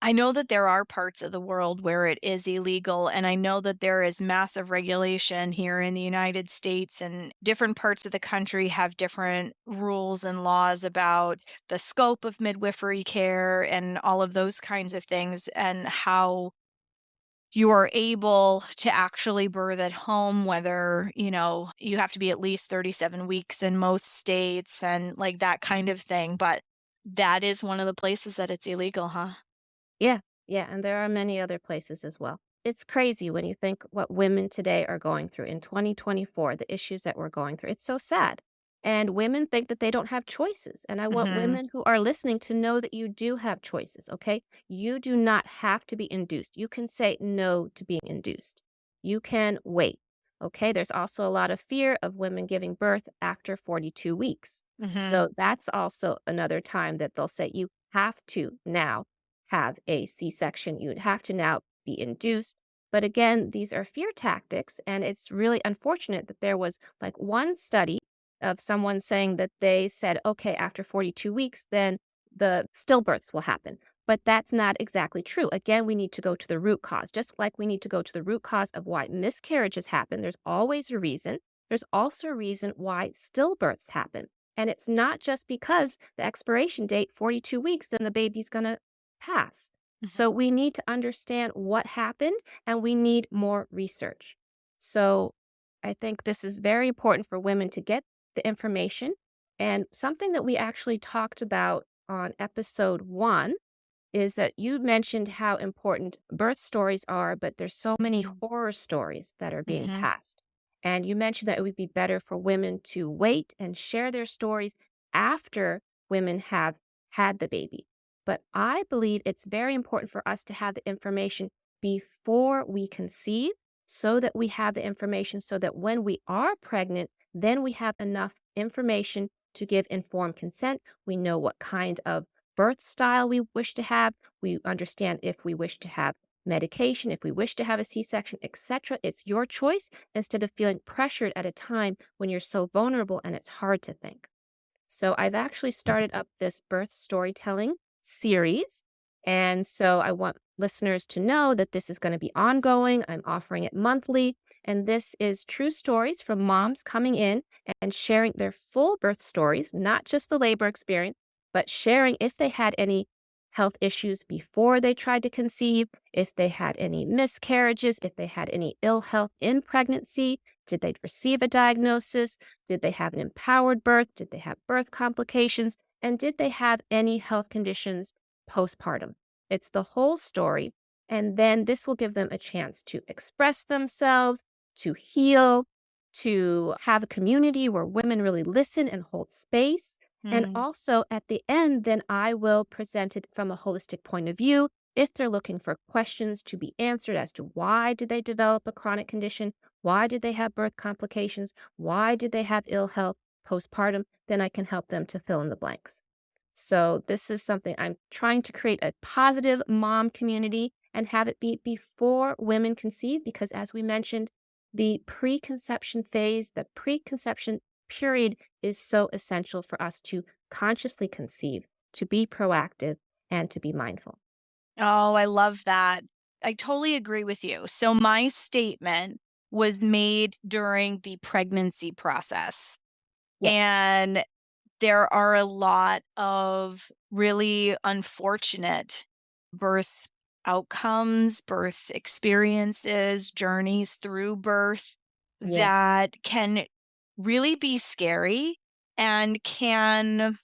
I know that there are parts of the world where it is illegal, and I know that there is massive regulation here in the United States, and different parts of the country have different rules and laws about the scope of midwifery care and all of those kinds of things, and how you are able to actually birth at home, whether, you have to be at least 37 weeks in most states and like that kind of thing. But that is one of the places that it's illegal, huh? Yeah, yeah, and there are many other places as well. It's crazy when you think what women today are going through in 2024, the issues that we're going through. It's so sad. And women think that they don't have choices. And I want Hmm. women who are listening to know that you do have choices, okay? You do not have to be induced. You can say no to being induced. You can wait, okay? There's also a lot of fear of women giving birth after 42 weeks. Hmm. So that's also another time that they'll say you have to now have a C-section. You'd have to now be induced. But again, these are fear tactics. And it's really unfortunate that there was like one study of someone saying that they said, okay, after 42 weeks, then the stillbirths will happen. But that's not exactly true. Again, we need to go to the root cause, just like we need to go to the root cause of why miscarriages happen. There's always a reason. There's also a reason why stillbirths happen. And it's not just because the expiration date, 42 weeks, then the baby's going to pass. So we need to understand what happened and we need more research. So I think this is very important for women to get the information. And something that we actually talked about on episode 1 is that you mentioned how important birth stories are, but there's so many horror stories that are being Hmm. passed. And you mentioned that it would be better for women to wait and share their stories after women have had the baby. But I believe it's very important for us to have the information before we conceive so that we have the information so that when we are pregnant, then we have enough information to give informed consent. We know what kind of birth style we wish to have. We understand if we wish to have medication, if we wish to have a C-section, etc. It's your choice instead of feeling pressured at a time when you're so vulnerable and it's hard to think. So I've actually started up this birth storytelling series. And so I want listeners to know that this is going to be ongoing. I'm offering it monthly. And this is true stories from moms coming in and sharing their full birth stories, not just the labor experience, but sharing if they had any health issues before they tried to conceive, if they had any miscarriages, if they had any ill health in pregnancy, did they receive a diagnosis, did they have an empowered birth? Did they have birth complications? And did they have any health conditions postpartum? It's the whole story. And then this will give them a chance to express themselves, to heal, to have a community where women really listen and hold space. And Hmm. also at the end, then I will present it from a holistic point of view. If they're looking for questions to be answered as to why did they develop a chronic condition, why did they have birth complications? Why did they have ill health postpartum? Then I can help them to fill in the blanks. So, this is something I'm trying to create a positive mom community and have it be before women conceive, because as we mentioned, the preconception phase, the preconception period is so essential for us to consciously conceive, to be proactive, and to be mindful. Oh, I love that. I totally agree with you. So my statement was made during the pregnancy process. Yes. And there are a lot of really unfortunate birth outcomes, birth experiences, journeys through birth Yeah. that can really be scary and can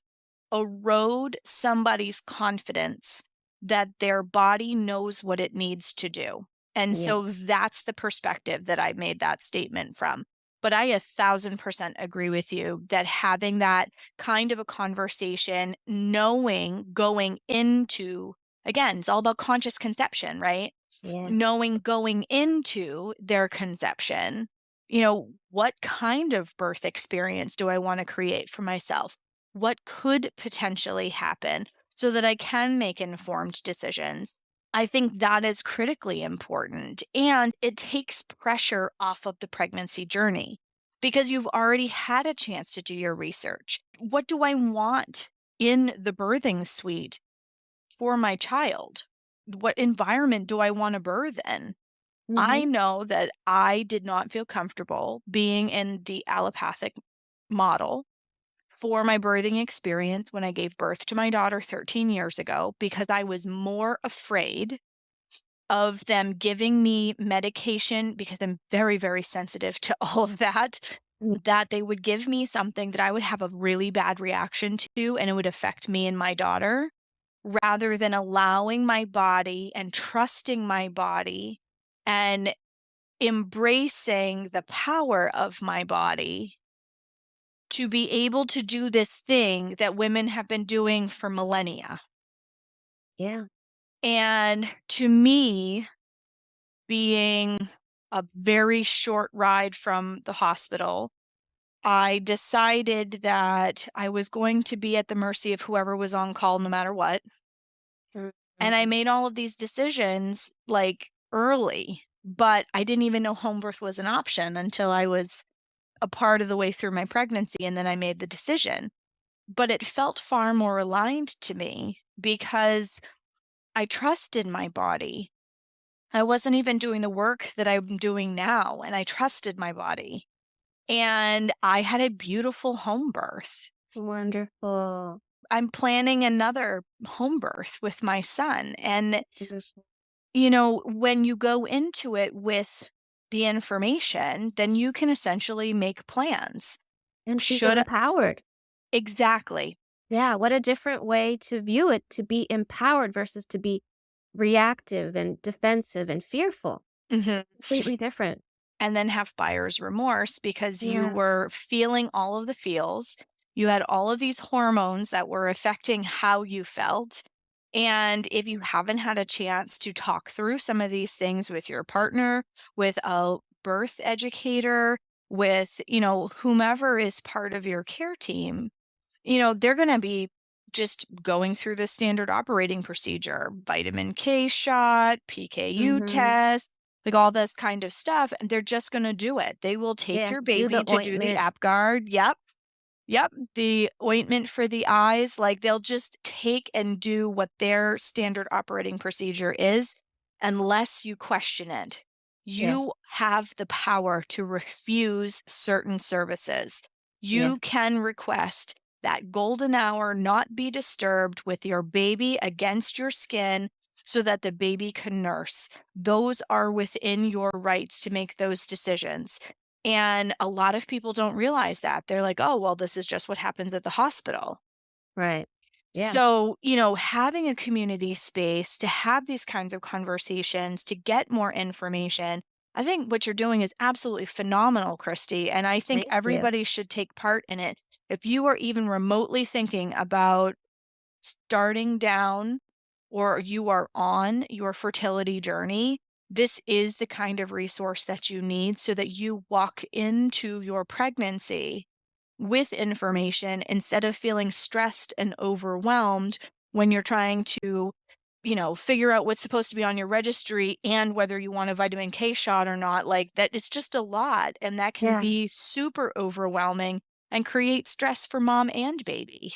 erode somebody's confidence that their body knows what it needs to do. And Yeah. so that's the perspective that I made that statement from. But I 1,000% agree with you that having that kind of a conversation, knowing going into, again, it's all about conscious conception, right? Yeah. Knowing going into their conception, what kind of birth experience do I want to create for myself? What could potentially happen so that I can make informed decisions? I think that is critically important, and it takes pressure off of the pregnancy journey because you've already had a chance to do your research. What do I want in the birthing suite for my child? What environment do I want to birth in? Mhm. I know that I did not feel comfortable being in the allopathic model for my birthing experience when I gave birth to my daughter 13 years ago because I was more afraid of them giving me medication because I'm very, very sensitive to all of that, Mm. that they would give me something that I would have a really bad reaction to and it would affect me and my daughter, rather than allowing my body and trusting my body and embracing the power of my body to be able to do this thing that women have been doing for millennia. Yeah. And to me, being a very short ride from the hospital, I decided that I was going to be at the mercy of whoever was on call no matter what. And I Mhm. made all of these decisions like early, but I didn't even know home birth was an option until I was a part of the way through my pregnancy. And then I made the decision. But it felt far more aligned to me because I trusted my body. I wasn't even doing the work that I'm doing now, and I trusted my body. And I had a beautiful home birth. Wonderful. I'm planning another home birth with my son. And, Wonderful. when you go into it with the information, then you can essentially make plans. And feel Should empowered. exactly. Yeah, what a different way to view it, to be empowered versus to be reactive and defensive and fearful. Mhm. Completely different. And then have buyer's remorse because you Yes. were feeling all of the feels. You had all of these hormones that were affecting how you felt. And if you haven't had a chance to talk through some of these things with your partner, with a birth educator, with, whomever is part of your care team, they're going to be just going through the standard operating procedure, vitamin K shot, PKU Mhm. test, like all this kind of stuff. And they're just going to do it. They will take Yeah, your do baby the to do the ointment. Apgard. Yep. Yep. The ointment for the eyes. Like they'll just take and do what their standard operating procedure is unless you question it. Yes. You have the power to refuse certain services. You Yes. can request that golden hour not be disturbed with your baby against your skin so that the baby can nurse. Those are within your rights to make those decisions. And a lot of people don't realize that. They're like, "Oh, well, this is just what happens at the hospital." Right. Yeah. So, having a community space to have these kinds of conversations, to get more information, I think what you're doing is absolutely phenomenal, Christy. And I think Thank you. everybody should take part in it. If you are even remotely thinking about starting down or you are on your fertility journey, this is the kind of resource that you need so that you walk into your pregnancy with information instead of feeling stressed and overwhelmed when you're trying to, figure out what's supposed to be on your registry and whether you want a vitamin K shot or not. Like that, it's just a lot. And that can Yeah. be super overwhelming and create stress for mom and baby.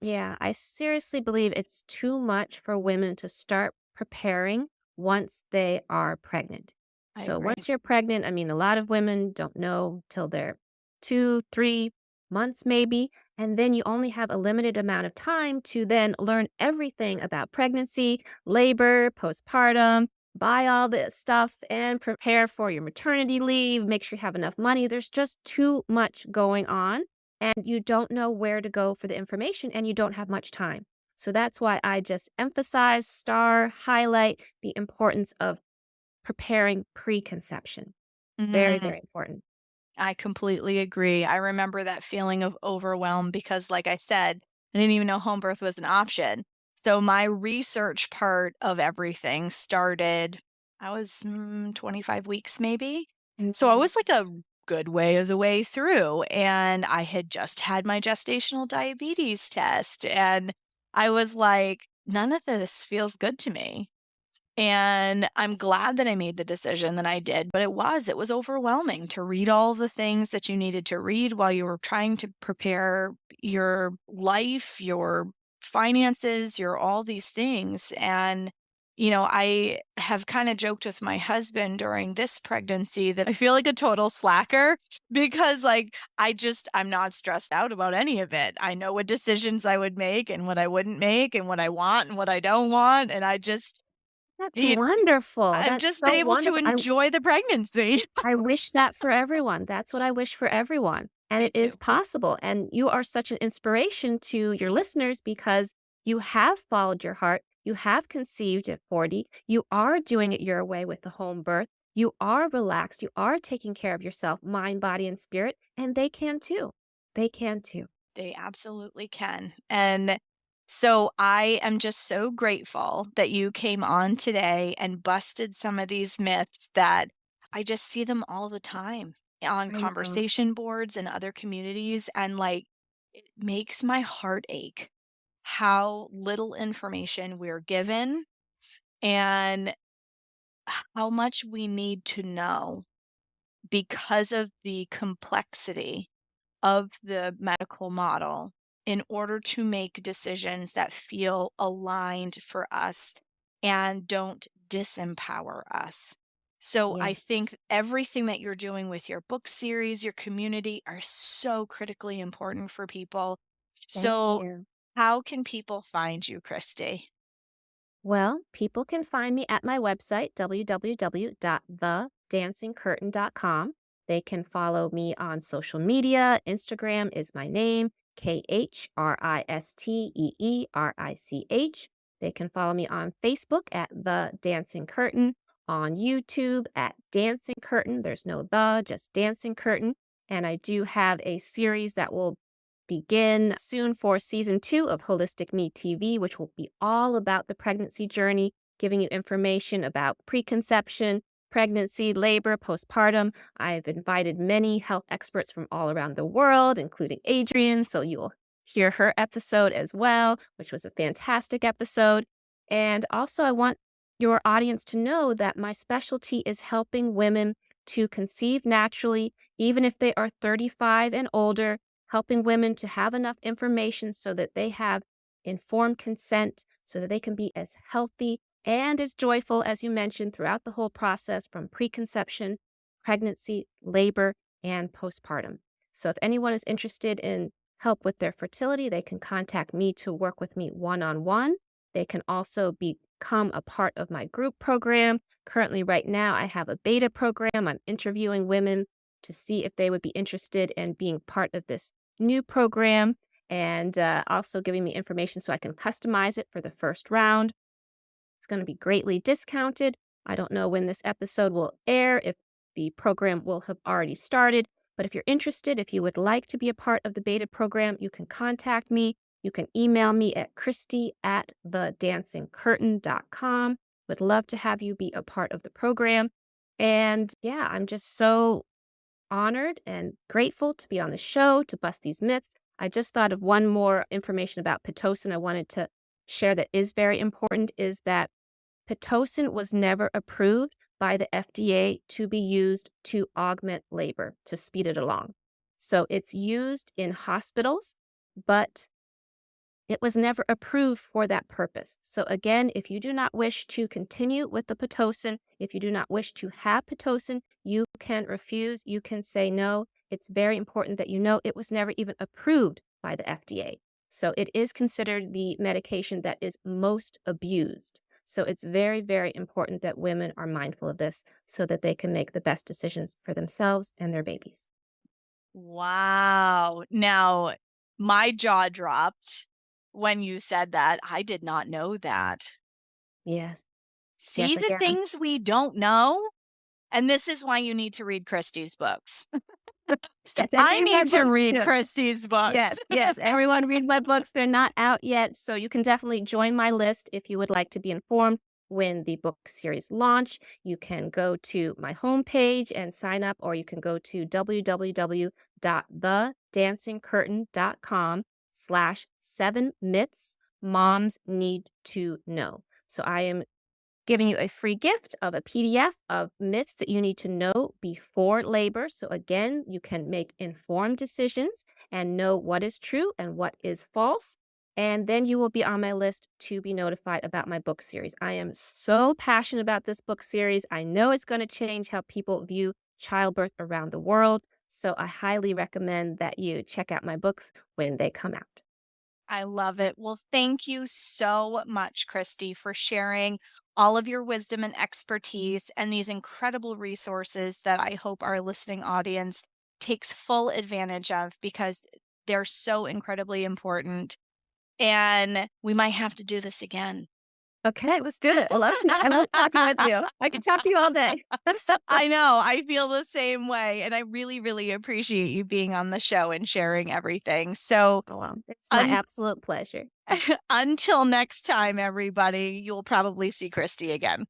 Yeah, I seriously believe it's too much for women to start preparing once they are pregnant. I So agree. once you're pregnant, I mean, a lot of women don't know till they're 2, 3 months maybe. And then you only have a limited amount of time to then learn everything about pregnancy, labor, postpartum, buy all this stuff and prepare for your maternity leave, make sure you have enough money. There's just too much going on and you don't know where to go for the information and you don't have much time. So that's why I just emphasize, highlight the importance of preparing preconception. Very, Mhm. very important. I completely agree. I remember that feeling of overwhelm because, like I said, I didn't even know home birth was an option. So my research part of everything started, I was 25 weeks maybe. So I Mhm. was like a good way of the way through. And I had just had my gestational diabetes test. And I was like, none of this feels good to me. And I'm glad that I made the decision that I did, but it was overwhelming to read all the things that you needed to read while you were trying to prepare your life, your finances, your all these things. And, I have kind of joked with my husband during this pregnancy that I feel like a total slacker because, like, I'm not stressed out about any of it. I know what decisions I would make and what I wouldn't make and what I want and what I don't want. And That's you wonderful. I've That's just been so able to wonderful. enjoy the pregnancy. I wish that for everyone. That's what I wish for everyone. And Me it is too. possible. And you are such an inspiration to your listeners because you have followed your heart. You have conceived at 40. You are doing it your way with the home birth. You are relaxed. You are taking care of yourself, mind, body, and spirit. And they can too. They can too. They absolutely can. And so I am just so grateful that you came on today and busted some of these myths that I just see them all the time on I know. conversation boards and other communities. And like, it makes my heart ache how little information we're given and how much we need to know because of the complexity of the medical model in order to make decisions that feel aligned for us and don't disempower us. So Yeah. I think everything that you're doing with your book series, your community are so critically important for people. Thank So you. how can people find you, Khristee? Well, people can find me at my website, www.thedancingcurtain.com. They can follow me on social media. Instagram is my name, KHRISTEERICH. They can follow me on Facebook at The Dancing Curtain, on YouTube at Dancing Curtain. There's no the, just Dancing Curtain. And I do have a series that will begin soon for season 2 of Holistic Me TV, which will be all about the pregnancy journey, giving you information about preconception, pregnancy, labor, postpartum. I've invited many health experts from all around the world, including Adrienne, so you'll hear her episode as well, which was a fantastic episode. And also, I want your audience to know that my specialty is helping women to conceive naturally, even if they are 35 and older, helping women to have enough information so that they have informed consent, so that they can be as healthy and as joyful as you mentioned throughout the whole process from preconception, pregnancy, labor, and postpartum. So if anyone is interested in help with their fertility, they can contact me to work with me one-on-one. They can also become a part of my group program. Currently, right now, I have a beta program. I'm interviewing women to see if they would be interested in being part of this new program and also giving me information so I can customize it for the first round. It's going to be greatly discounted. I don't know when this episode will air, if the program will have already started, but if you're interested, if you would like to be a part of the beta program, you can contact me. You can email me at Christy@thedancingcurtain.com. Would love to have you be a part of the program. And yeah, I'm just so honored and grateful to be on the show to bust these myths. I just thought of one more information about Pitocin I wanted to share that is very important is that Pitocin was never approved by the FDA to be used to augment labor, to speed it along. So it's used in hospitals, but it was never approved for that purpose. So again, if you do not wish to continue with the Pitocin, if you do not wish to have Pitocin, you can refuse, you can say no. It's very important that you know it was never even approved by the FDA. So it is considered the medication that is most abused. So it's very, very important that women are mindful of this so that they can make the best decisions for themselves and their babies. Wow. Now, my jaw dropped when you said that. I did not know that. Yes. See Yes, the again. things we don't know? And this is why you need to read Christie's books. Yes, and I read my need to books read too. Christie's books. Yes, yes. Everyone read my books. They're not out yet. So you can definitely join my list if you would like to be informed when the book series launch. You can go to my homepage and sign up, or you can go to www.thedancingcurtain.com/7 myths moms need to know. So I am giving you a free gift of a PDF of myths that you need to know before labor. So, again, you can make informed decisions and know what is true and what is false. And then you will be on my list to be notified about my book series. I am so passionate about this book series. I know it's going to change how people view childbirth around the world. So I highly recommend that you check out my books when they come out. I love it. Well, thank you so much, Khristee, for sharing all of your wisdom and expertise and these incredible resources that I hope our listening audience takes full advantage of because they're so incredibly important. And we might have to do this again. Okay, let's do it. I love talking with you. I can talk to you all day. I know. I feel the same way. And I really, really appreciate you being on the show and sharing everything. So, Oh, well, it's my absolute pleasure. until next time, everybody, you'll probably see Khristee again.